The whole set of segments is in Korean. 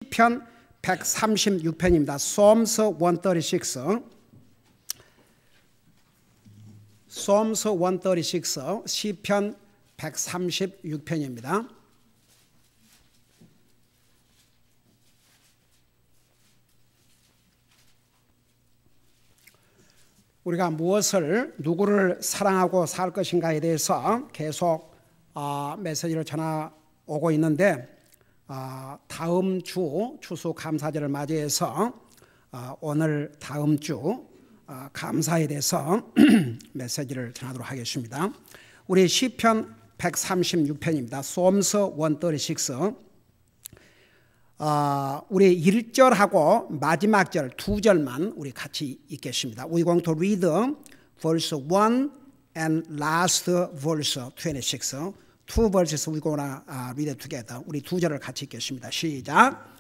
시편 136편입니다. Psalms 136. Psalms 136 시편 136편입니다. 우리가 누구를 사랑하고 살 것인가에 대해서 계속 메시지를 전해오고 있는데, 다음 주 추수감사절을 맞이해서 오늘 다음 주 감사에 대해서 메시지를 전하도록 하겠습니다. 우리 시편 136편입니다. Psalms 136. 우리 1절하고 마지막 절 두 절만 우리 같이 읽겠습니다. We're going to read verse 1 and last verse 26. Two verses we're going to read it together. 우리 두 절을 같이 읽겠습니다. 시작.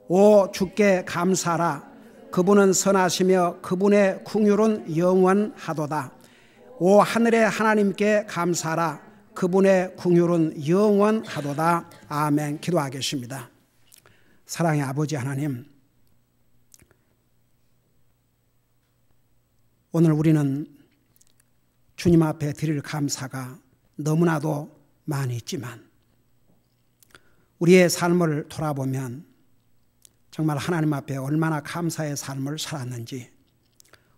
오 주께 감사하라. 그분은 선하시며 그분의 긍휼은 영원하도다. 오 하늘의 하나님께 감사하라. 그분의 긍휼은 영원하도다. 아멘. 기도하겠습니다. 사랑의 아버지 하나님, 오늘 우리는 주님 앞에 드릴 감사가 너무나도 많이 있지만 우리의 삶을 돌아보면 정말 하나님 앞에 얼마나 감사의 삶을 살았는지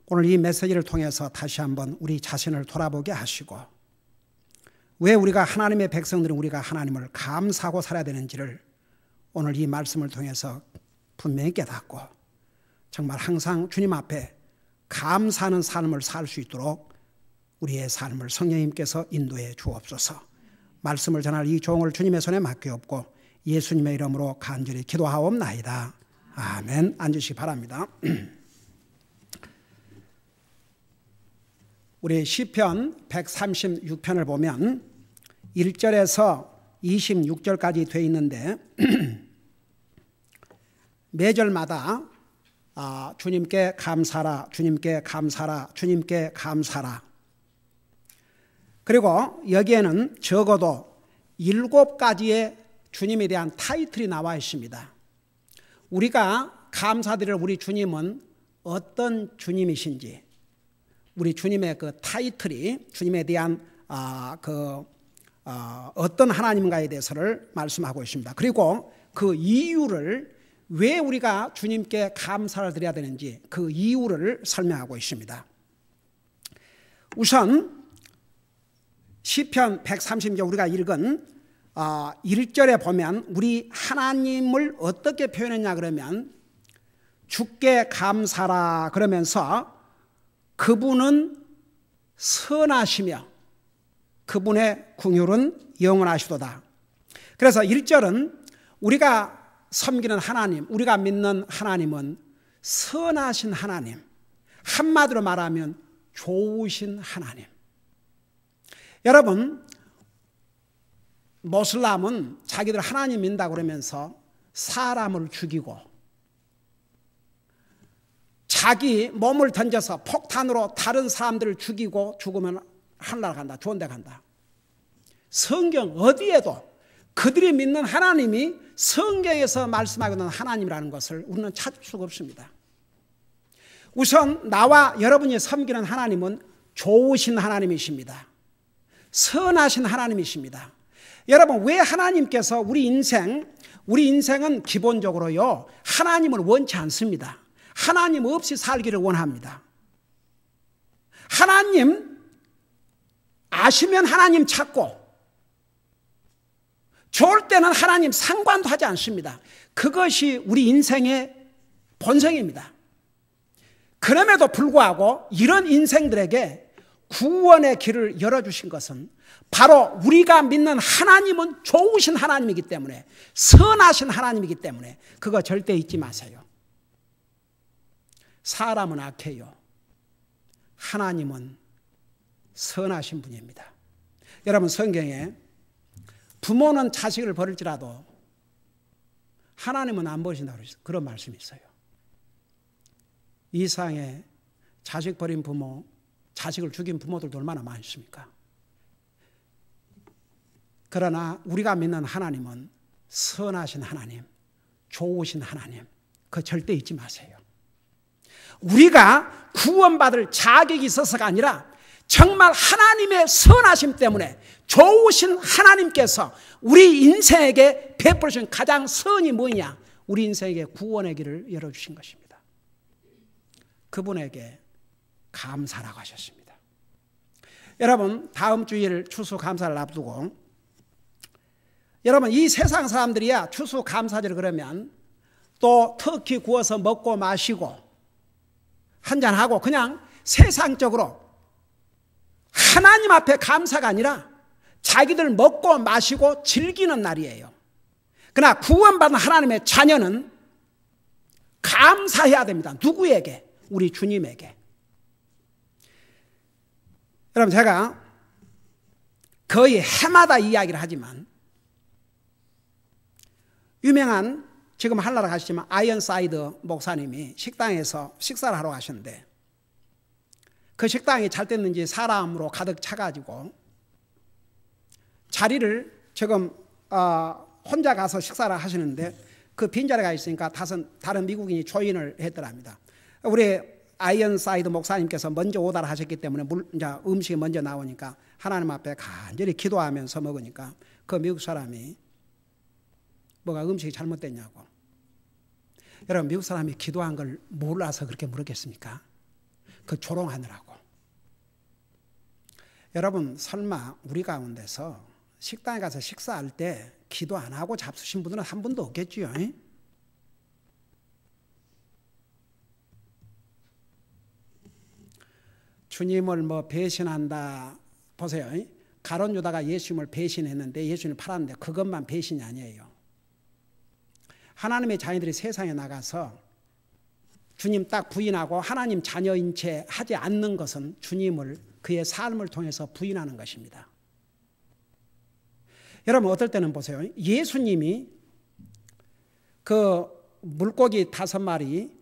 오늘 이 메시지를 통해서 다시 한번 우리 자신을 돌아보게 하시고, 왜 우리가 하나님의 백성들은 우리가 하나님을 감사하고 살아야 되는지를 오늘 이 말씀을 통해서 분명히 깨닫고 정말 항상 주님 앞에 감사하는 삶을 살 수 있도록 우리의 삶을 성령님께서 인도해 주옵소서. 말씀을 전할 이 종을 주님의 손에 맡기옵고 예수님의 이름으로 간절히 기도하옵나이다. 아멘. 앉으시기 바랍니다. 우리 시편 136편을 보면 1절에서 26절까지 되어 있는데 매절마다 주님께 감사라, 주님께 감사라, 주님께 감사라. 그리고 여기에는 적어도 7가지의 주님에 대한 타이틀이 나와 있습니다. 우리가 감사드릴 우리 주님은 어떤 주님이신지, 우리 주님의 그 타이틀이 주님에 대한 어떤 하나님인가에 대해서를 말씀하고 있습니다. 그리고 그 이유를, 왜 우리가 주님께 감사를 드려야 되는지 그 이유를 설명하고 있습니다. 우선 시편 130절 우리가 읽은 1절에 보면 우리 하나님을 어떻게 표현했냐 그러면 주께 감사라 그러면서 그분은 선하시며 그분의 긍휼은 영원하시도다. 그래서 1절은 우리가 섬기는 하나님, 우리가 믿는 하나님은 선하신 하나님, 한마디로 말하면 좋으신 하나님. 여러분, 모슬람은 자기들 하나님 믿는다고 그러면서 사람을 죽이고 자기 몸을 던져서 폭탄으로 다른 사람들을 죽이고 죽으면 하늘나라 간다, 좋은 데 간다. 성경 어디에도 그들이 믿는 하나님이 성경에서 말씀하고 있는 하나님이라는 것을 우리는 찾을 수가 없습니다. 우선 나와 여러분이 섬기는 하나님은 좋으신 하나님이십니다. 선하신 하나님이십니다. 여러분, 왜 하나님께서 우리 인생은 기본적으로요, 하나님을 원치 않습니다. 하나님 없이 살기를 원합니다. 하나님 아시면 하나님 찾고, 좋을 때는 하나님 상관도 하지 않습니다. 그것이 우리 인생의 본성입니다. 그럼에도 불구하고 이런 인생들에게 구원의 길을 열어주신 것은 바로 우리가 믿는 하나님은 좋으신 하나님이기 때문에, 선하신 하나님이기 때문에 그거 절대 잊지 마세요. 사람은 악해요. 하나님은 선하신 분입니다. 여러분, 성경에 부모는 자식을 버릴지라도 하나님은 안 버리신다고 그런 말씀이 있어요. 이 세상에 자식 버린 부모, 자식을 죽인 부모들도 얼마나 많습니까? 그러나 우리가 믿는 하나님은 선하신 하나님, 좋으신 하나님, 그거 절대 잊지 마세요. 우리가 구원받을 자격이 있어서가 아니라 정말 하나님의 선하심 때문에 좋으신 하나님께서 우리 인생에게 베풀으신 가장 선이 뭐냐? 우리 인생에게 구원의 길을 열어주신 것입니다. 그분에게 감사라고 하셨습니다. 여러분, 다음 주일 추수감사를 앞두고 여러분, 이 세상 사람들이야 추수감사절 그러면 또 터키 구워서 먹고 마시고 한잔하고 그냥 세상적으로 하나님 앞에 감사가 아니라 자기들 먹고 마시고 즐기는 날이에요. 그러나 구원받은 하나님의 자녀는 감사해야 됩니다. 누구에게? 우리 주님에게. 여러분, 제가 거의 해마다 이야기를 하지만 유명한 지금 한나라 가시지만 아이언사이드 목사님이 식당에서 식사를 하러 가셨는데 그 식당이 잘 됐는지 사람으로 가득 차가지고 자리를 지금 혼자 가서 식사를 하시는데 그 빈자리가 있으니까 다른 미국인이 조인을 했더랍니다. 우리 아이언사이드 목사님께서 먼저 오다를 하셨기 때문에 이제 음식이 먼저 나오니까 하나님 앞에 간절히 기도하면서 먹으니까 그 미국 사람이 뭐가 음식이 잘못됐냐고. 여러분, 미국 사람이 기도한 걸 몰라서 그렇게 물었겠습니까? 그 조롱하느라고. 여러분, 설마 우리 가운데서 식당에 가서 식사할 때 기도 안 하고 잡수신 분들은 한 분도 없겠지요. 주님을 뭐 배신한다. 보세요. 가룟 유다가 예수님을 배신했는데 예수님을 팔았는데 그것만 배신이 아니에요. 하나님의 자녀들이 세상에 나가서 주님 딱 부인하고 하나님 자녀인 채 하지 않는 것은 주님을 그의 삶을 통해서 부인하는 것입니다. 여러분, 어떨 때는 보세요. 예수님이 그 물고기 5마리,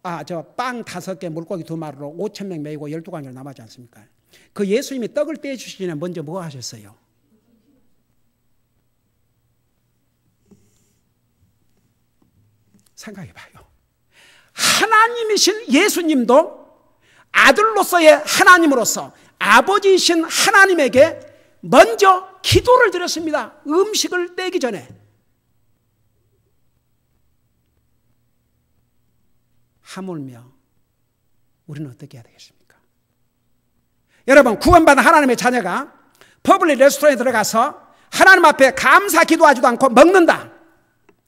빵 5개, 물고기 2마리로 5,000명 먹이고 12광절 남았지 않습니까? 그 예수님이 떡을 떼주시기 전에 먼저 뭐 하셨어요? 생각해봐요. 하나님이신 예수님도 아들로서의 하나님으로서 아버지이신 하나님에게 먼저 기도를 드렸습니다. 음식을 떼기 전에. 하물며 우리는 어떻게 해야 되겠습니까? 여러분, 구원받은 하나님의 자녀가 퍼블릭 레스토랑에 들어가서 하나님 앞에 감사 기도하지도 않고 먹는다.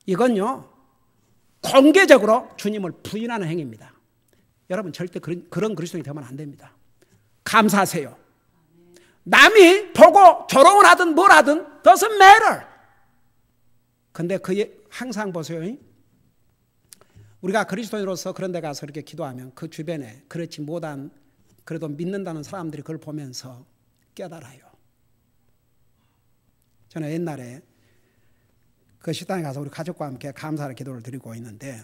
이건요, 공개적으로 주님을 부인하는 행위입니다. 여러분, 절대 그런 그리스도인이 되면 안 됩니다. 감사하세요. 남이 보고 조롱을 하든 뭘 하든 doesn't matter. 근데 항상 보세요. 우리가 그리스도인으로서 그런 데 가서 이렇게 기도하면 그 주변에 그렇지 못한 그래도 믿는다는 사람들이 그걸 보면서 깨달아요. 저는 옛날에 그 식당에 가서 우리 가족과 함께 감사의 기도를 드리고 있는데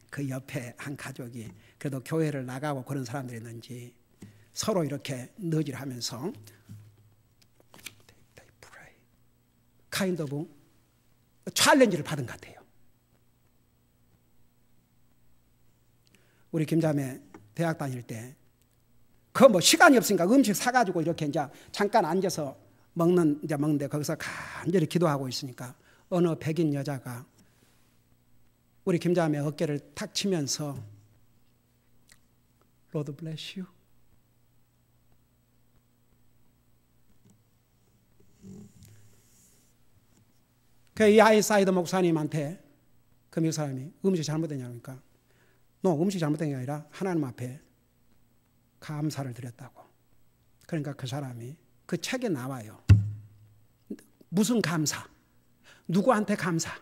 그 옆에 한 가족이 그래도 교회를 나가고 그런 사람들이 있는지 서로 이렇게 너질하면서 kind of 챌린지를 받은 것 같아요. 우리 김자매 대학 다닐 때 그 뭐 시간이 없으니까 음식 사가지고 이렇게 이제 잠깐 앉아서 먹는데 거기서 간절히 기도하고 있으니까 어느 백인 여자가 우리 김자매 어깨를 탁 치면서 Lord bless you. 이 아이사이드 목사님한테 그 미국 사람이 음식 잘못됐냐니까 너 음식 잘못된 게 아니라 하나님 앞에 감사를 드렸다고. 그러니까 그 사람이 그 책에 나와요. 무슨 감사? 누구한테 감사?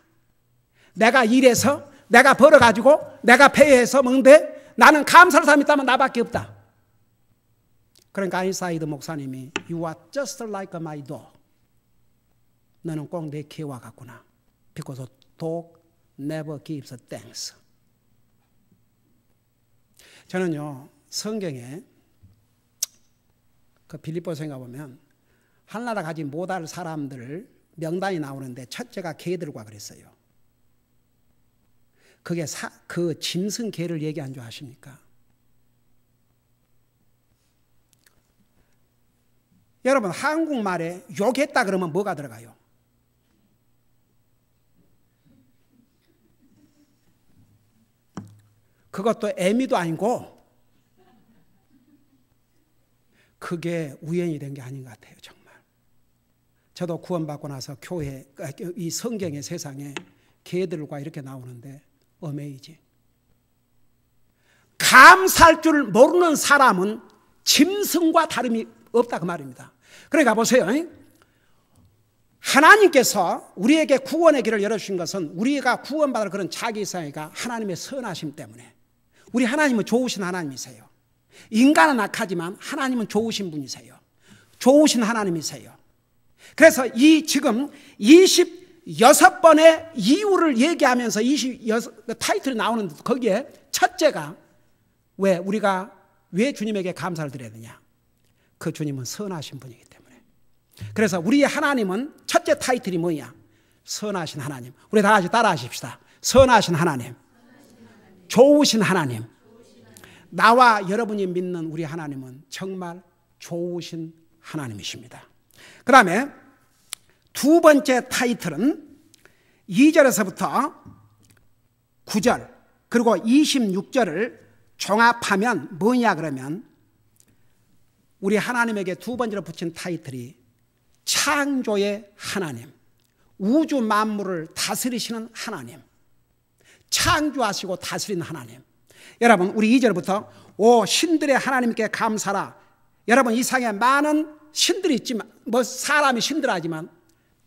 내가 일해서 내가 벌어가지고 내가 배회해서 먹는데 나는 감사할 사람이 있다면 나밖에 없다. 그러니까 아인사이드 목사님이 You are just like my dog. 너는 꼭 내 개와 같구나. Because a dog never gives thanks. 저는요, 성경에 그 빌립보서에 가보면 한나라 가지 못할 사람들 명단이 나오는데 첫째가 개들과 그랬어요. 그게 그 짐승개를 얘기한 줄 아십니까? 여러분, 한국말에 욕했다 그러면 뭐가 들어가요? 그것도 애미도 아니고 그게 우연이 된 게 아닌 것 같아요. 정말. 저도 구원받고 나서 교회, 이 성경의 세상에 개들과 이렇게 나오는데 어메이징. 감사할 줄 모르는 사람은 짐승과 다름이 없다 그 말입니다. 그러니까 보세요. 하나님께서 우리에게 구원의 길을 열어주신 것은 우리가 구원받을 그런 자기이사가 하나님의 선하심 때문에. 우리 하나님은 좋으신 하나님이세요. 인간은 악하지만 하나님은 좋으신 분이세요. 좋으신 하나님이세요. 그래서 이 지금 26번의 이유를 얘기하면서 26 타이틀이 나오는데 거기에 첫째가 왜 우리가 왜 주님에게 감사를 드려야 되냐? 그 주님은 선하신 분이기 때문에. 그래서 우리 하나님은 첫째 타이틀이 뭐냐? 선하신 하나님. 우리 다 같이 따라 하십시다. 선하신 하나님. 좋으신 하나님. 나와 여러분이 믿는 우리 하나님은 정말 좋으신 하나님이십니다. 그 다음에 두 번째 타이틀은 2절에서부터 9절 그리고 26절을 종합하면 뭐냐 그러면 우리 하나님에게 두 번째로 붙인 타이틀이 창조의 하나님, 우주 만물을 다스리시는 하나님, 창조하시고 다스리는 하나님. 여러분, 우리 2절부터 오 신들의 하나님께 감사라. 여러분, 이 세상에 많은 신들이 있지만 뭐 사람이 신들하지만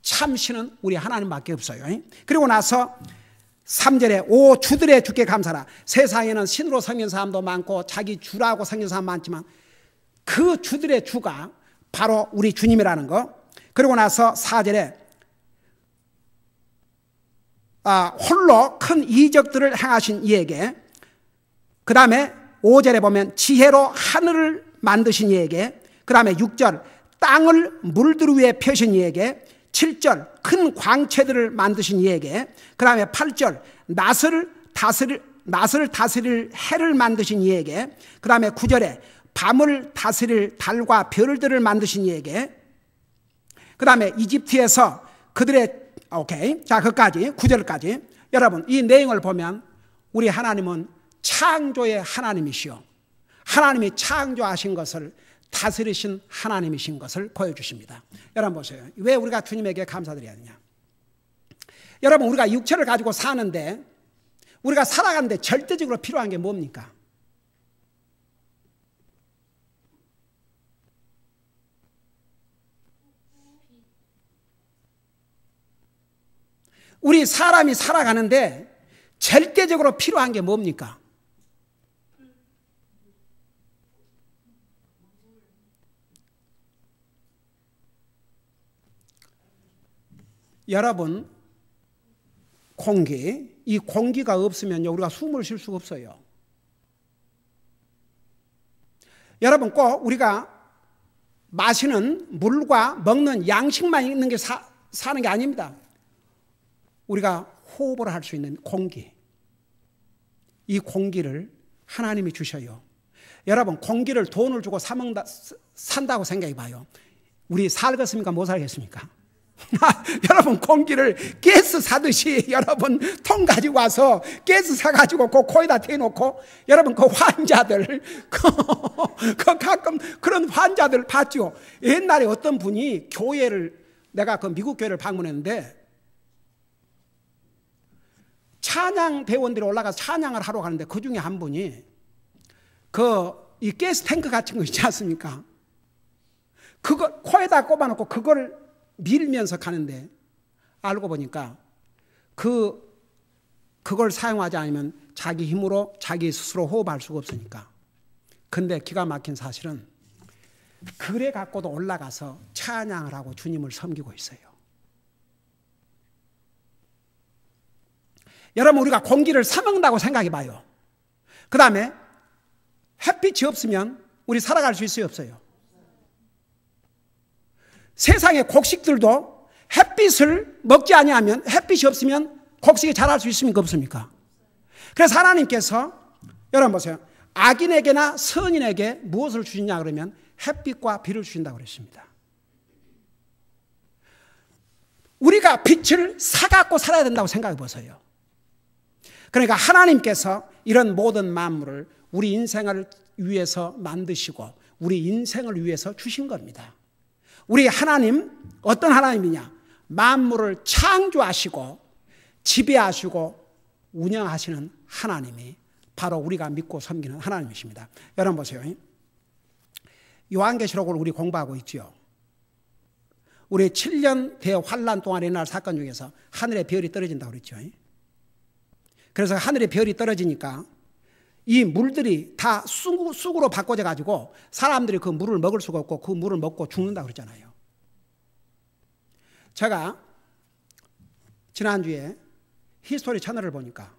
참 신은 우리 하나님밖에 없어요. 그리고 나서 3절에 오 주들의 주께 감사라. 세상에는 신으로 섬기는 사람도 많고 자기 주라고 섬기는 사람 많지만 그 주들의 주가 바로 우리 주님이라는 거. 그리고 나서 4절에 홀로 큰 이적들을 행하신 이에게, 그 다음에 5절에 보면 지혜로 하늘을 만드신 이에게, 그 다음에 6절 땅을 물들 위에 펴신 이에게, 7절 큰 광채들을 만드신 이에게, 그 다음에 8절 낫을 다스릴 해를 만드신 이에게, 그 다음에 9절에 밤을 다스릴 달과 별들을 만드신 이에게, 그 다음에 이집트에서 그들의 자, 그까지 9절까지 여러분 이 내용을 보면 우리 하나님은 창조의 하나님이시오. 하나님이 창조하신 것을 다스리신 하나님이신 것을 보여주십니다. 여러분 보세요. 왜 우리가 주님에게 감사드려야 하느냐? 여러분, 우리가 육체를 가지고 사는데, 우리가 살아가는데 절대적으로 필요한 게 뭡니까? 우리 사람이 살아가는데 절대적으로 필요한 게 뭡니까? 여러분, 이 공기가 없으면 우리가 숨을 쉴 수가 없어요. 여러분, 꼭 우리가 마시는 물과 먹는 양식만 있는 게 사는 게 아닙니다. 우리가 호흡을 할 수 있는 공기, 이 공기를 하나님이 주셔요. 여러분, 공기를 돈을 주고 산다고 생각해 봐요. 우리 살겠습니까? 못 살겠습니까? 여러분, 공기를 가스 사듯이 여러분 통 가지고 와서 가스 사가지고 그 코에다 대놓고 여러분 그 환자들 그 가끔 그런 환자들 봤죠. 옛날에 어떤 분이 내가 그 미국 교회를 방문했는데 찬양 대원들이 올라가서 찬양을 하러 가는데 그 중에 한 분이 이 가스 탱크 같은 거 있지 않습니까? 그거 코에다 꼽아놓고 그걸 밀면서 가는데 알고 보니까 그걸 사용하지 않으면 자기 힘으로 자기 스스로 호흡할 수가 없으니까. 근데 기가 막힌 사실은 그래 갖고도 올라가서 찬양을 하고 주님을 섬기고 있어요. 여러분, 우리가 공기를 사먹는다고 생각해 봐요. 그 다음에 햇빛이 없으면 우리 살아갈 수 있어요, 없어요? 세상의 곡식들도 햇빛을 먹지 아니하면, 햇빛이 없으면 곡식이 자랄 수 있습니까, 없습니까? 그래서 하나님께서 여러분 보세요. 악인에게나 선인에게 무엇을 주시냐 그러면 햇빛과 비를 주신다고 그랬습니다. 우리가 빛을 사갖고 살아야 된다고 생각해 보세요. 그러니까 하나님께서 이런 모든 만물을 우리 인생을 위해서 만드시고 우리 인생을 위해서 주신 겁니다. 우리 하나님 어떤 하나님이냐? 만물을 창조하시고 지배하시고 운영하시는 하나님이 바로 우리가 믿고 섬기는 하나님이십니다. 여러분 보세요. 요한계시록을 우리 공부하고 있죠. 우리 7년 대환란 동안에 일어날 사건 중에서 하늘에 별이 떨어진다고 그랬죠. 그래서 하늘에 별이 떨어지니까 이 물들이 다 쑥으로 바꿔져 가지고 사람들이 그 물을 먹을 수가 없고 그 물을 먹고 죽는다고 그랬잖아요. 제가 지난주에 히스토리 채널을 보니까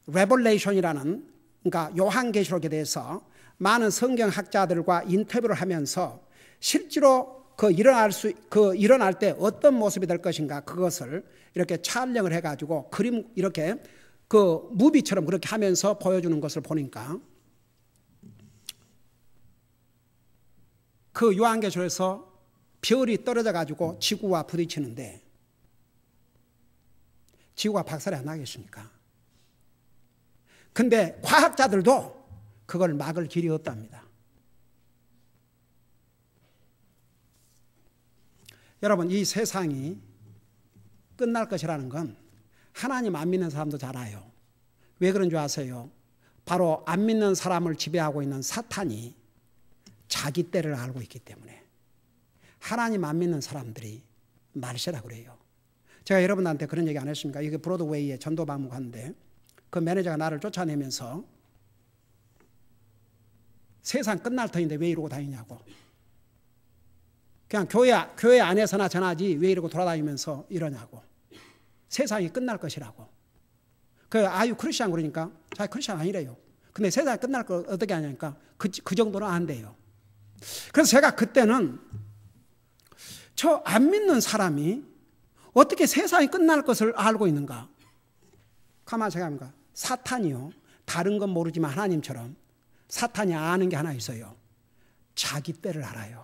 레볼레이션이라는, 그러니까 요한계시록에 대해서 많은 성경학자들과 인터뷰를 하면서 실제로 일어날 때 어떤 모습이 될 것인가, 그것을 이렇게 촬영을 해가지고 그림 이렇게 그 무비처럼 그렇게 하면서 보여주는 것을 보니까 그 요한계시록에서 별이 떨어져 가지고 지구와 부딪히는데 지구가 박살이 안 나겠습니까? 근데 과학자들도 그걸 막을 길이 없답니다. 여러분, 이 세상이 끝날 것이라는 건 하나님 안 믿는 사람도 잘 알아요. 왜 그런 줄 아세요? 바로 안 믿는 사람을 지배하고 있는 사탄이 자기 때를 알고 있기 때문에. 하나님 안 믿는 사람들이 말세라고 그래요. 제가 여러분한테 그런 얘기 안 했습니까? 이게 브로드웨이에 전도 방문 갔는데 그 매니저가 나를 쫓아내면서 세상 끝날 터인데 왜 이러고 다니냐고. 그냥 교회 안에서나 전하지 왜 이러고 돌아다니면서 이러냐고. 세상이 끝날 것이라고. 아유 크리스찬 그러니까 자기 크리스찬 아니래요. 근데 세상이 끝날 걸 어떻게 하냐니까 그 정도는 안 돼요. 그래서 제가 그때는 저 안 믿는 사람이 어떻게 세상이 끝날 것을 알고 있는가. 가만히 생각해보니까 사탄이요, 다른 건 모르지만 하나님처럼 사탄이 아는 게 하나 있어요. 자기 때를 알아요.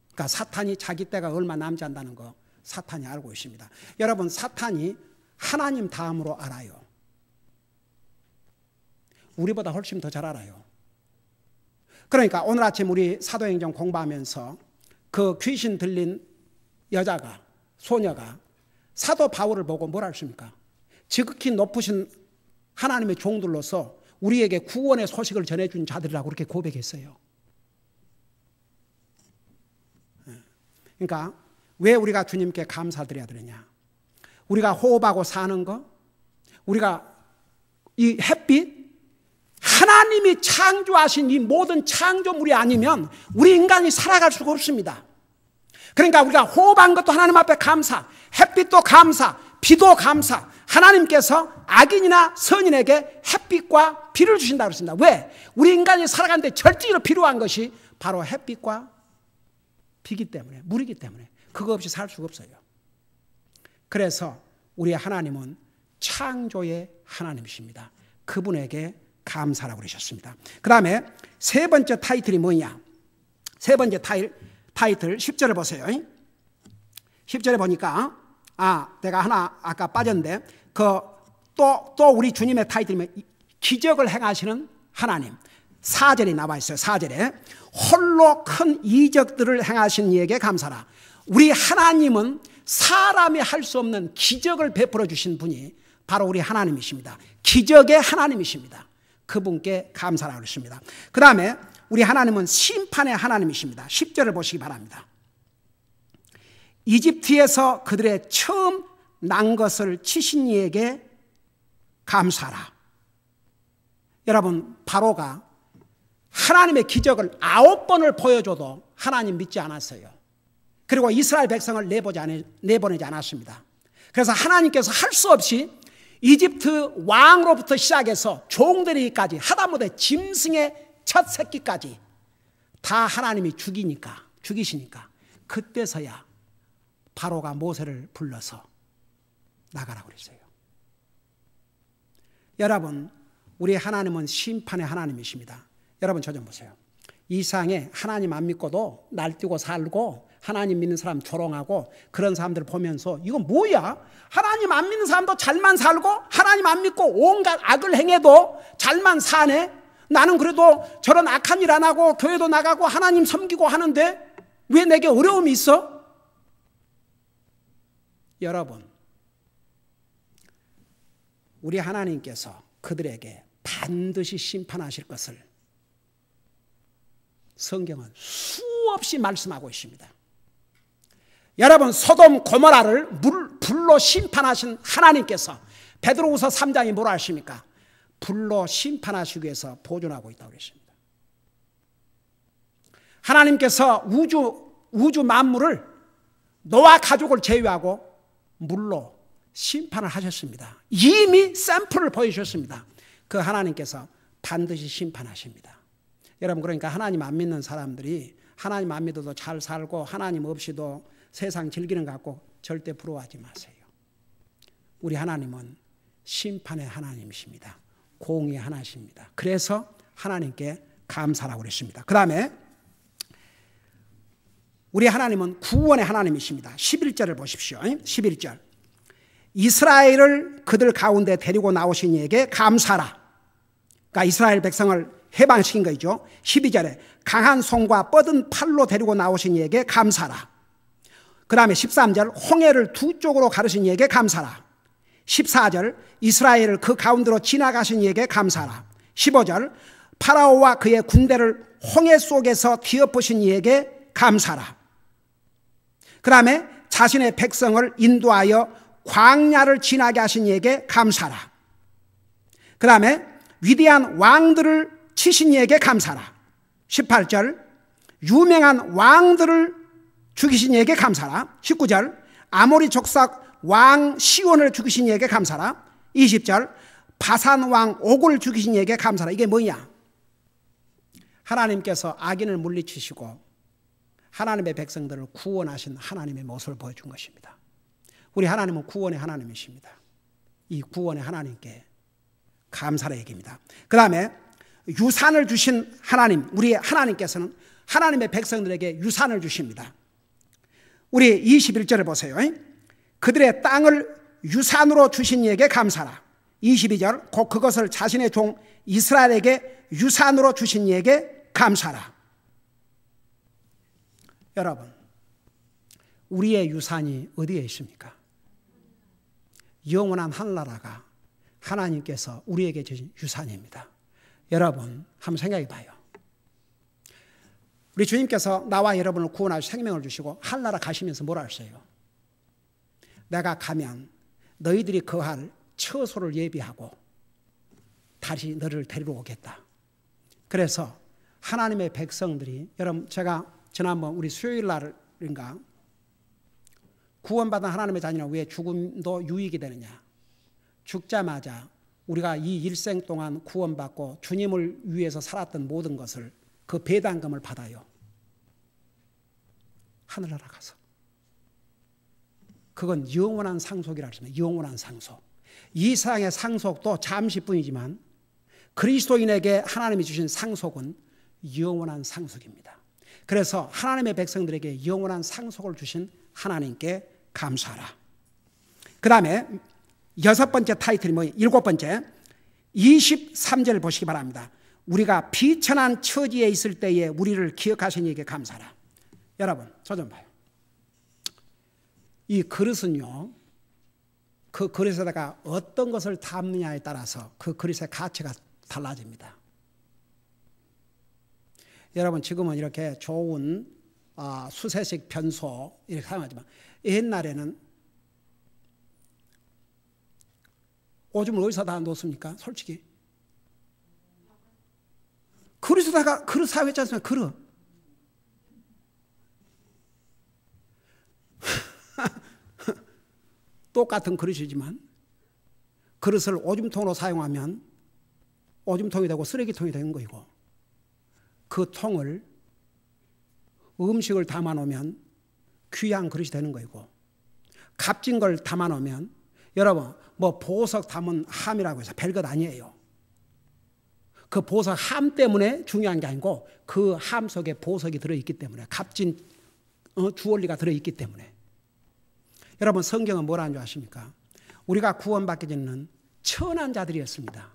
그러니까 사탄이 자기 때가 얼마 남지 않다는 거 사탄이 알고 있습니다. 여러분, 사탄이 하나님 다음으로 알아요. 우리보다 훨씬 더 잘 알아요. 그러니까 오늘 아침 우리 사도행전 공부하면서 그 귀신 들린 여자가, 소녀가 사도 바울을 보고 뭐라 했습니까? 지극히 높으신 하나님의 종들로서 우리에게 구원의 소식을 전해준 자들이라고 그렇게 고백했어요. 그러니까 왜 우리가 주님께 감사드려야 되느냐? 우리가 호흡하고 사는 거, 우리가 이 햇빛, 하나님이 창조하신 이 모든 창조물이 아니면 우리 인간이 살아갈 수가 없습니다. 그러니까 우리가 호흡한 것도 하나님 앞에 감사, 햇빛도 감사, 비도 감사. 하나님께서 악인이나 선인에게 햇빛과 비를 주신다고 그랬습니다. 왜? 우리 인간이 살아가는데 절대로 필요한 것이 바로 햇빛과 비기 때문에, 물이기 때문에 그거 없이 살 수가 없어요. 그래서 우리 하나님은 창조의 하나님이십니다. 그분에게 감사라고 그러셨습니다. 그 다음에 세 번째 타이틀이 뭐냐? 세 번째 타이틀 10절을 보세요. 10절에 보니까 내가 하나 아까 빠졌는데 또 우리 주님의 타이틀이면 기적을 행하시는 하나님. 4절이 나와 있어요. 4절에 홀로 큰 이적들을 행하신 이에게 감사라. 우리 하나님은 사람이 할 수 없는 기적을 베풀어 주신 분이 바로 우리 하나님이십니다. 기적의 하나님이십니다. 그분께 감사라고 그랬습니다. 그 다음에 우리 하나님은 심판의 하나님이십니다. 10절을 보시기 바랍니다. 이집트에서 그들의 처음 난 것을 치신 이에게 감사라. 여러분, 바로가 하나님의 기적을 9번을 보여줘도 하나님 믿지 않았어요. 그리고 이스라엘 백성을 내보내지 않았습니다. 그래서 하나님께서 할 수 없이 이집트 왕으로부터 시작해서 종들이기까지 하다못해 짐승의 첫 새끼까지 다 하나님이 죽이시니까 그때서야 바로가 모세를 불러서 나가라고 그랬어요. 여러분, 우리 하나님은 심판의 하나님이십니다. 여러분, 저 좀 보세요. 이 세상에 하나님 안 믿고도 날뛰고 살고 하나님 믿는 사람 조롱하고 그런 사람들 보면서 이건 뭐야? 하나님 안 믿는 사람도 잘만 살고 하나님 안 믿고 온갖 악을 행해도 잘만 사네? 나는 그래도 저런 악한 일 안 하고 교회도 나가고 하나님 섬기고 하는데 왜 내게 어려움이 있어? 여러분, 우리 하나님께서 그들에게 반드시 심판하실 것을 성경은 수없이 말씀하고 있습니다. 여러분, 소돔 고모라를 불로 심판하신 하나님께서 베드로후서 3장이 뭐라 하십니까? 불로 심판하시기 위해서 보존하고 있다고 그랬습니다. 하나님께서 우주 만물을 노아 가족을 제외하고 물로 심판을 하셨습니다. 이미 샘플을 보여주셨습니다. 그 하나님께서 반드시 심판하십니다. 여러분, 그러니까 하나님 안 믿는 사람들이 하나님 안 믿어도 잘 살고 하나님 없이도 세상 즐기는 것 같고 절대 부러워하지 마세요. 우리 하나님은 심판의 하나님이십니다. 공의의 하나님이십니다. 그래서 하나님께 감사라고 그랬습니다. 그 다음에 우리 하나님은 구원의 하나님이십니다. 11절을 보십시오. 11절. 이스라엘을 그들 가운데 데리고 나오신 이에게 감사라. 그러니까 이스라엘 백성을 해방시킨 거죠. 12절에 강한 손과 뻗은 팔로 데리고 나오신 이에게 감사라. 그 다음에 13절 홍해를 두 쪽으로 가르신 이에게 감사라. 14절 이스라엘을 그 가운데로 지나가신 이에게 감사라. 15절 파라오와 그의 군대를 홍해 속에서 뒤엎으신 이에게 감사라. 그 다음에 자신의 백성을 인도하여 광야를 지나게 하신 이에게 감사라. 그 다음에 위대한 왕들을 치신 이에게 감사라. 18절 유명한 왕들을 죽이신 이에게 감사라. 19절 아모리 족속 왕 시온을 죽이신 이에게 감사라. 20절 바산 왕 옥을 죽이신 이에게 감사라. 이게 뭐냐? 하나님께서 악인을 물리치시고 하나님의 백성들을 구원하신 하나님의 모습을 보여준 것입니다. 우리 하나님은 구원의 하나님이십니다. 이 구원의 하나님께 감사를 얘기합니다. 그 다음에 유산을 주신 하나님, 우리 하나님께서는 하나님의 백성들에게 유산을 주십니다. 우리 21절을 보세요. 그들의 땅을 유산으로 주신 이에게 감사라. 22절 곧 그것을 자신의 종 이스라엘에게 유산으로 주신 이에게 감사라. 여러분, 우리의 유산이 어디에 있습니까? 영원한 하늘나라가 하나님께서 우리에게 주신 유산입니다. 여러분, 한번 생각해 봐요. 우리 주님께서 나와 여러분을 구원하시고 생명을 주시고 하늘나라 가시면서 뭐라 하셨어요? 내가 가면 너희들이 거할 처소를 예비하고 다시 너를 데리러 오겠다. 그래서 하나님의 백성들이, 여러분, 제가 지난번 우리 수요일 날인가 구원받은 하나님의 자녀는 왜 죽음도 유익이 되느냐? 죽자마자 우리가 이 일생 동안 구원받고 주님을 위해서 살았던 모든 것을 그 배당금을 받아요. 하늘나라 가서. 그건 영원한 상속이라고 했습니다. 영원한 상속. 이 세상의 상속도 잠시뿐이지만 그리스도인에게 하나님이 주신 상속은 영원한 상속입니다. 그래서 하나님의 백성들에게 영원한 상속을 주신 하나님께 감사하라. 그 다음에 여섯 번째 타이틀이 뭐예요? 일곱 번째 23절 보시기 바랍니다. 우리가 비천한 처지에 있을 때에 우리를 기억하신 이에게 감사하라. 여러분, 저 좀 봐요. 이 그릇은요, 그 그릇에다가 어떤 것을 담느냐에 따라서 그 그릇의 가치가 달라집니다. 여러분, 지금은 이렇게 좋은 수세식 변소 이렇게 사용하지만 옛날에는 오줌을 어디서 다 놓습니까? 솔직히 그릇에다가 그릇 사용했지 않습니까? 그릇. 똑같은 그릇이지만 그릇을 오줌통으로 사용하면 오줌통이 되고 쓰레기통이 되는 거이고, 그 통을 음식을 담아놓으면 귀한 그릇이 되는 거이고, 값진 걸 담아놓으면 여러분, 뭐 보석 담은 함이라고 해서 별것 아니에요. 그 보석 함 때문에 중요한 게 아니고 그 함 속에 보석이 들어있기 때문에, 값진 주얼리가 들어있기 때문에. 여러분, 성경은 뭐라는 줄 아십니까? 우리가 구원받기 전에는 천한 자들이었습니다.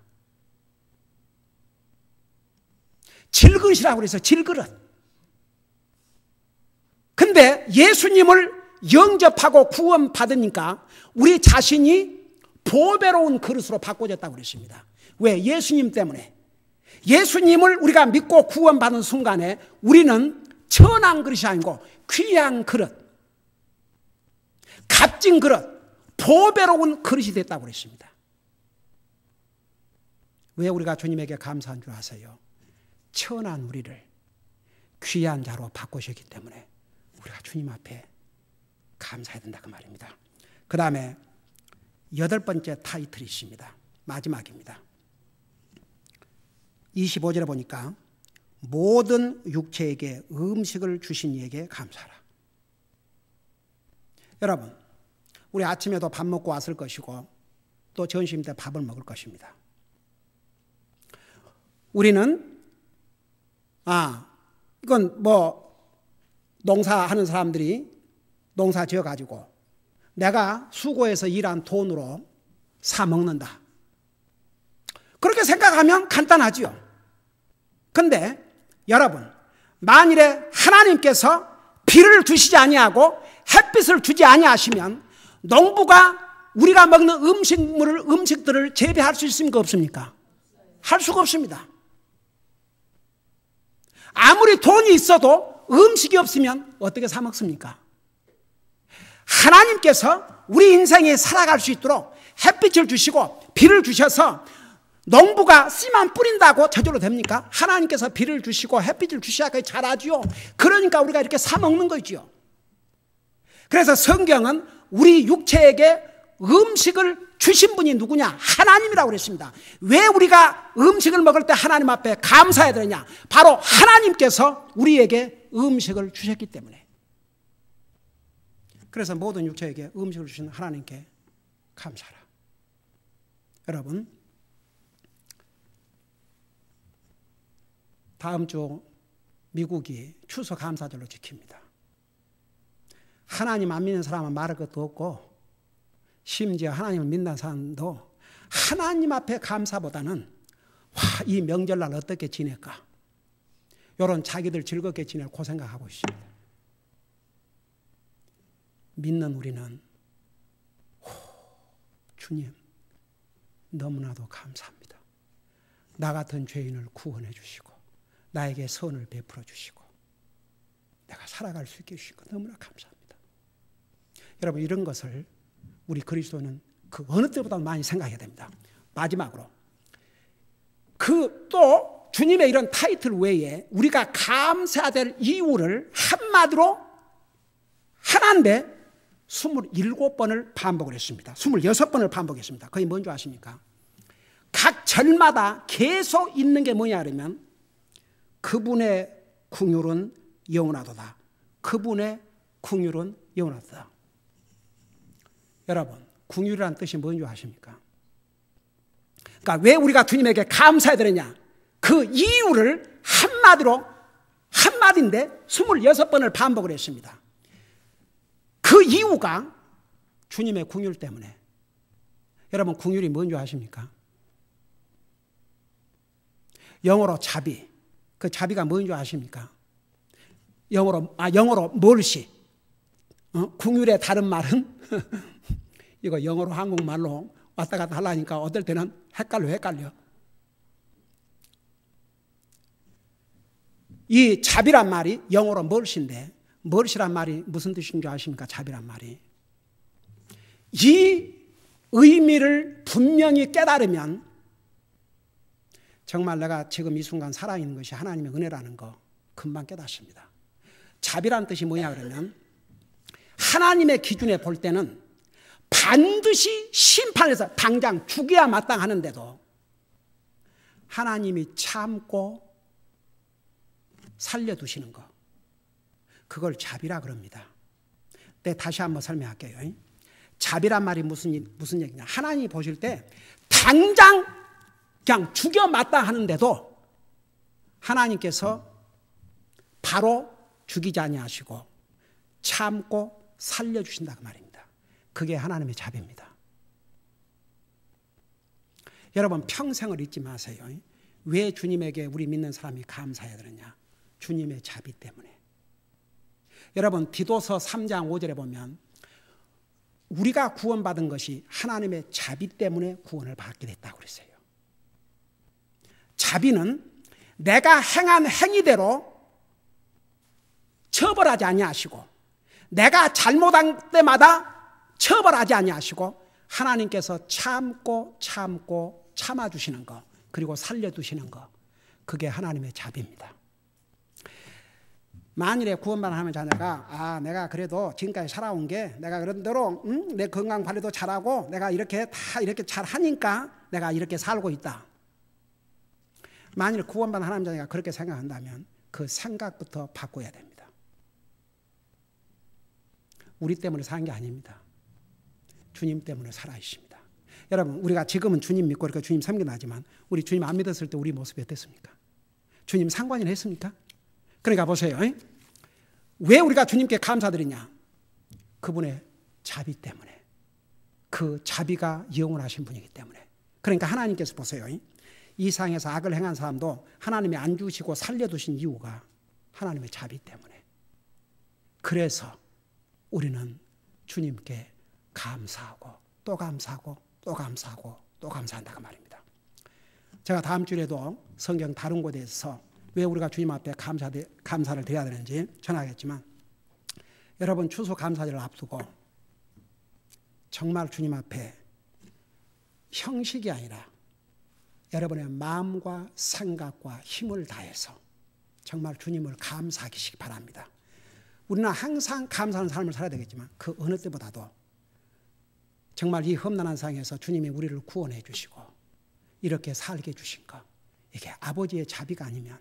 질그릇이라고 그래서 질그릇. 근데 예수님을 영접하고 구원받으니까 우리 자신이 보배로운 그릇으로 바꿔졌다고 그랬습니다. 왜? 예수님 때문에. 예수님을 우리가 믿고 구원받은 순간에 우리는 천한 그릇이 아니고 귀한 그릇, 값진 그릇, 보배로운 그릇이 됐다고 그랬습니다. 왜 우리가 주님에게 감사한 줄 아세요? 천한 우리를 귀한 자로 바꾸셨기 때문에 우리가 주님 앞에 감사해야 된다 그 말입니다. 그 다음에 8번째 타이틀이 있습니다. 마지막입니다. 25절에 보니까 모든 육체에게 음식을 주신 이에게 감사하라. 여러분, 우리 아침에도 밥 먹고 왔을 것이고 또 점심 때 밥을 먹을 것입니다. 우리는 이건 뭐 농사하는 사람들이 농사 지어가지고 내가 수고해서 일한 돈으로 사 먹는다. 그렇게 생각하면 간단하지요. 근데 여러분, 만일에 하나님께서 비를 주시지 아니하고 햇빛을 주지 아니하시면 농부가 우리가 먹는 음식들을 재배할 수 있습니까? 없습니까? 할 수가 없습니다. 아무리 돈이 있어도 음식이 없으면 어떻게 사 먹습니까? 하나님께서 우리 인생에 살아갈 수 있도록 햇빛을 주시고 비를 주셔서 농부가 씨만 뿌린다고 저절로 됩니까? 하나님께서 비를 주시고 햇빛을 주셔야 자라지요. 그러니까 우리가 이렇게 사 먹는 거지요. 그래서 성경은 우리 육체에게 음식을 주신 분이 누구냐? 하나님이라고 그랬습니다. 왜 우리가 음식을 먹을 때 하나님 앞에 감사해야 되느냐? 바로 하나님께서 우리에게 음식을 주셨기 때문에. 그래서 모든 육체에게 음식을 주신 하나님께 감사하라. 여러분, 다음 주 미국이 추수감사절로 지킵니다. 하나님 안 믿는 사람은 말할 것도 없고 심지어 하나님을 믿는 사람도 하나님 앞에 감사보다는 이 명절날 어떻게 지낼까? 이런 자기들 즐겁게 지낼 그 생각하고 있습니다. 믿는 우리는 주님 너무나도 감사합니다. 나 같은 죄인을 구원해 주시고 나에게 선을 베풀어 주시고 내가 살아갈 수 있게 해주시고 너무나 감사합니다. 여러분, 이런 것을 우리 그리스도는 그 어느 때보다 많이 생각해야 됩니다. 마지막으로 또 주님의 이런 타이틀 외에 우리가 감사해야 될 이유를 한마디로 하나인데 27번을 반복을 했습니다. 26번을 반복했습니다. 그게 뭔지 아십니까? 각 절마다 계속 있는 게 뭐냐 그러면 그분의 긍휼은 영원하도다. 그분의 긍휼은 영원하도다. 여러분, 긍휼이라는 뜻이 뭔지 아십니까? 그러니까 왜 우리가 주님에게 감사해야 되느냐? 그 이유를 한마디인데 26번을 반복을 했습니다. 그 이유가 주님의 긍휼 때문에. 여러분, 긍휼이 뭔지 아십니까? 영어로 자비. 그 자비가 뭔지 아십니까? 영어로 멀시. 긍휼의 다른 말은 이거 영어로 한국말로 왔다 갔다 하려니까 어떨 때는 헷갈려. 이 자비란 말이 영어로 멀시인데 멀시란 말이 무슨 뜻인 줄 아십니까? 자비란 말이. 이 의미를 분명히 깨달으면 정말 내가 지금 이 순간 살아있는 것이 하나님의 은혜라는 거 금방 깨닫습니다. 자비란 뜻이 뭐냐 그러면 하나님의 기준에 볼 때는 반드시 심판해서 당장 죽여야 마땅하는데도 하나님이 참고 살려두시는 거, 그걸 자비라 그럽니다. 네, 다시 한번 설명할게요. 자비란 말이 무슨 얘기냐. 하나님이 보실 때 당장 그냥 죽여 마땅하는데도 하나님께서 바로 죽이지 아니하시고 참고 살려주신다고 말입니다. 그게 하나님의 자비입니다. 여러분 평생을 잊지 마세요. 왜 주님에게 우리 믿는 사람이 감사해야 되느냐. 주님의 자비 때문에. 여러분 디도서 3장 5절에 보면 우리가 구원받은 것이 하나님의 자비 때문에 구원을 받게 됐다고 그랬어요. 자비는 내가 행한 행위대로 처벌하지 아니하시고 내가 잘못한 때마다 처벌하지 아니하시고 하나님께서 참고 참아주시는 것 그리고 살려두시는 것 그게 하나님의 자비입니다. 만일에 구원받은 하나님의 자녀가 내가 그래도 지금까지 살아온 게 내가 그런 대로 내 건강 관리도 잘하고 내가 이렇게 다 이렇게 잘하니까 내가 이렇게 살고 있다. 만일 구원받은 하나님의 자녀가 그렇게 생각한다면 그 생각부터 바꿔야 됩니다. 우리 때문에 사는 게 아닙니다. 주님 때문에 살아계십니다. 여러분 우리가 지금은 주님 믿고 이렇게 주님 섬기긴 하지만 우리 주님 안 믿었을 때 우리 모습이 어땠습니까? 주님 상관이나 했습니까? 그러니까 보세요. 왜 우리가 주님께 감사드리냐? 그분의 자비 때문에. 그 자비가 영원하신 분이기 때문에. 그러니까 하나님께서 보세요. 이 세상에서 악을 행한 사람도 하나님이 안 주시고 살려두신 이유가 하나님의 자비 때문에. 그래서 우리는 주님께 감사하고 또 감사하고 또 감사하고 또 감사한다고 말입니다. 제가 다음 주에도 성경 다른 곳에서 왜 우리가 주님 앞에 감사를 드려야 되는지 전하겠지만 여러분 추수감사절을 앞두고 정말 주님 앞에 형식이 아니라 여러분의 마음과 생각과 힘을 다해서 정말 주님을 감사하시기 바랍니다. 우리는 항상 감사하는 삶을 살아야 되겠지만 그 어느 때보다도 정말 이 험난한 상황에서 주님이 우리를 구원해 주시고 이렇게 살게 해주신 것 이게 아버지의 자비가 아니면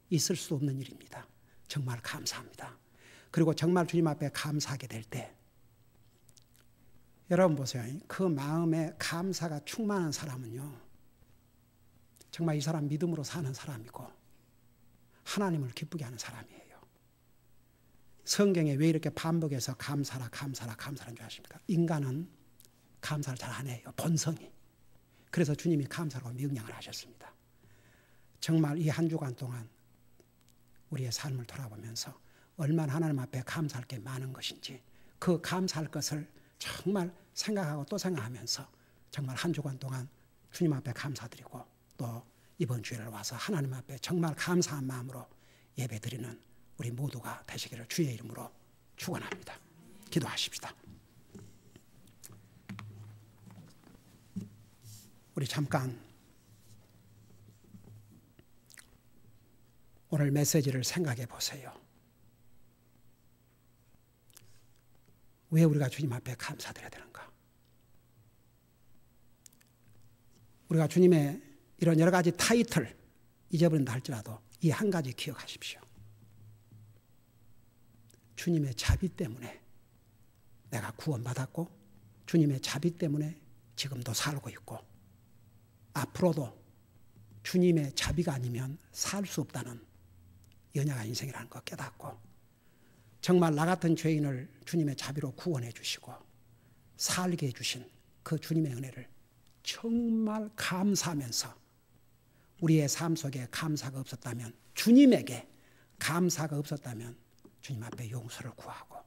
있을 수 없는 일입니다. 정말 감사합니다. 그리고 정말 주님 앞에 감사하게 될 때 여러분 보세요. 그 마음에 감사가 충만한 사람은요 정말 이 사람 믿음으로 사는 사람이고 하나님을 기쁘게 하는 사람이에요. 성경에 왜 이렇게 반복해서 감사라 감사라는 줄 아십니까? 인간은 감사를 잘 안 해요. 본성이. 그래서 주님이 감사라고 명령을 하셨습니다. 정말 이 한 주간 동안 우리의 삶을 돌아보면서 얼마나 하나님 앞에 감사할 게 많은 것인지 그 감사할 것을 정말 생각하고 또 생각하면서 정말 한 주간 동안 주님 앞에 감사드리고 또 이번 주일을 와서 하나님 앞에 정말 감사한 마음으로 예배드리는 우리 모두가 되시기를 주의 이름으로 축원합니다. 기도하십시다. 우리 잠깐 오늘 메시지를 생각해 보세요. 왜 우리가 주님 앞에 감사드려야 되는가? 우리가 주님의 이런 여러 가지 타이틀 잊어버린다 할지라도 이 한 가지 기억하십시오. 주님의 자비 때문에 내가 구원받았고 주님의 자비 때문에 지금도 살고 있고 앞으로도 주님의 자비가 아니면 살 수 없다는 연약한 인생이라는 거 깨닫고 정말 나 같은 죄인을 주님의 자비로 구원해 주시고 살게 해주신 그 주님의 은혜를 정말 감사하면서 우리의 삶 속에 감사가 없었다면 주님에게 감사가 없었다면 주님 앞에 용서를 구하고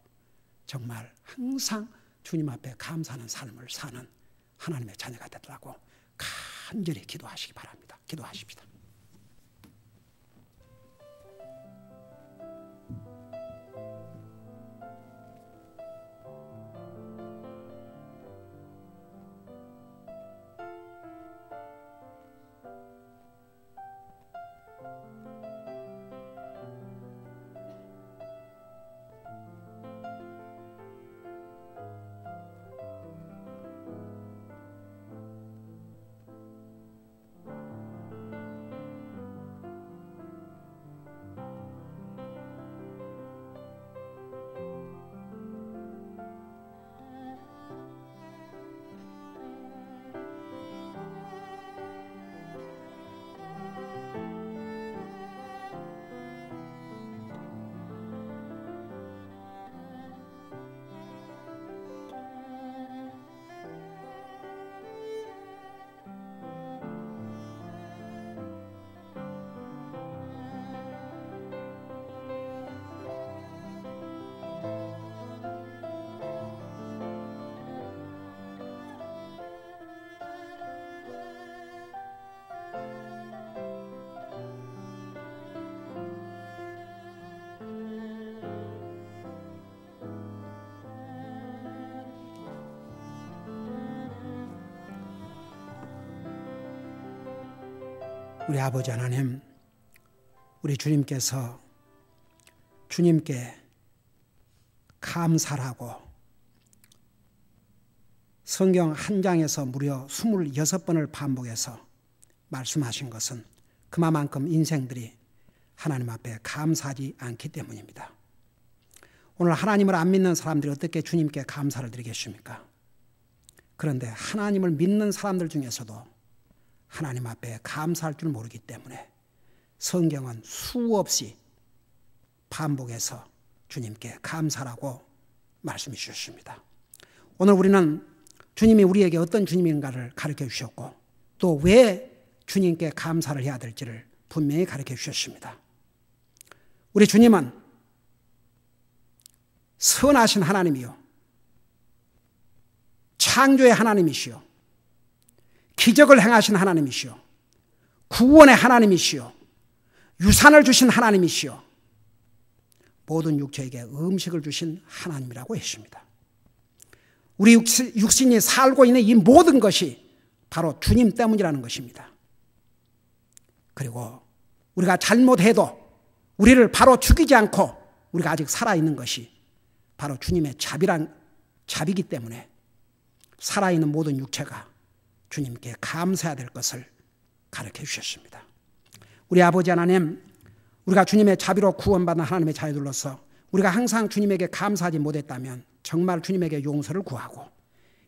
정말 항상 주님 앞에 감사하는 삶을 사는 하나님의 자녀가 되더라고 간절히 기도하시기 바랍니다. 기도하십시다. 우리 아버지 하나님, 우리 주님께서 주님께 감사하고 성경 한 장에서 무려 26번을 반복해서 말씀하신 것은 그만큼 인생들이 하나님 앞에 감사하지 않기 때문입니다. 오늘 하나님을 안 믿는 사람들이 어떻게 주님께 감사를 드리겠습니까? 그런데 하나님을 믿는 사람들 중에서도 하나님 앞에 감사할 줄 모르기 때문에 성경은 수없이 반복해서 주님께 감사라고 말씀해 주셨습니다. 오늘 우리는 주님이 우리에게 어떤 주님인가를 가르쳐 주셨고 또 왜 주님께 감사를 해야 될지를 분명히 가르쳐 주셨습니다. 우리 주님은 선하신 하나님이요, 창조의 하나님이시요, 기적을 행하신 하나님이시요, 구원의 하나님이시요, 유산을 주신 하나님이시요, 모든 육체에게 음식을 주신 하나님이라고 했습니다. 우리 육신이 살고 있는 이 모든 것이 바로 주님 때문이라는 것입니다. 그리고 우리가 잘못해도 우리를 바로 죽이지 않고 우리가 아직 살아있는 것이 바로 주님의 자비이기 때문에 살아있는 모든 육체가 주님께 감사해야 될 것을 가르쳐 주셨습니다. 우리 아버지 하나님, 우리가 주님의 자비로 구원받은 하나님의 자녀들로서 우리가 항상 주님에게 감사하지 못했다면 정말 주님에게 용서를 구하고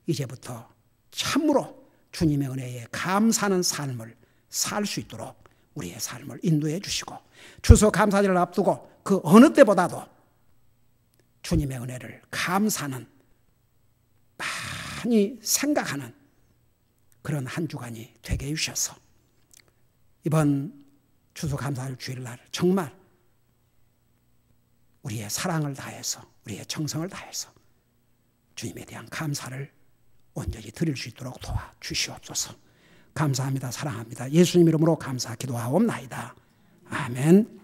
이제부터 참으로 주님의 은혜에 감사하는 삶을 살 수 있도록 우리의 삶을 인도해 주시고 추수감사절을 앞두고 그 어느 때보다도 주님의 은혜를 감사하는, 많이 생각하는 그런 한 주간이 되게 해주셔서 이번 추수감사절 주일날 정말 우리의 사랑을 다해서 우리의 정성을 다해서 주님에 대한 감사를 온전히 드릴 수 있도록 도와주시옵소서. 감사합니다. 사랑합니다. 예수님 이름으로 감사 기도하옵나이다. 아멘.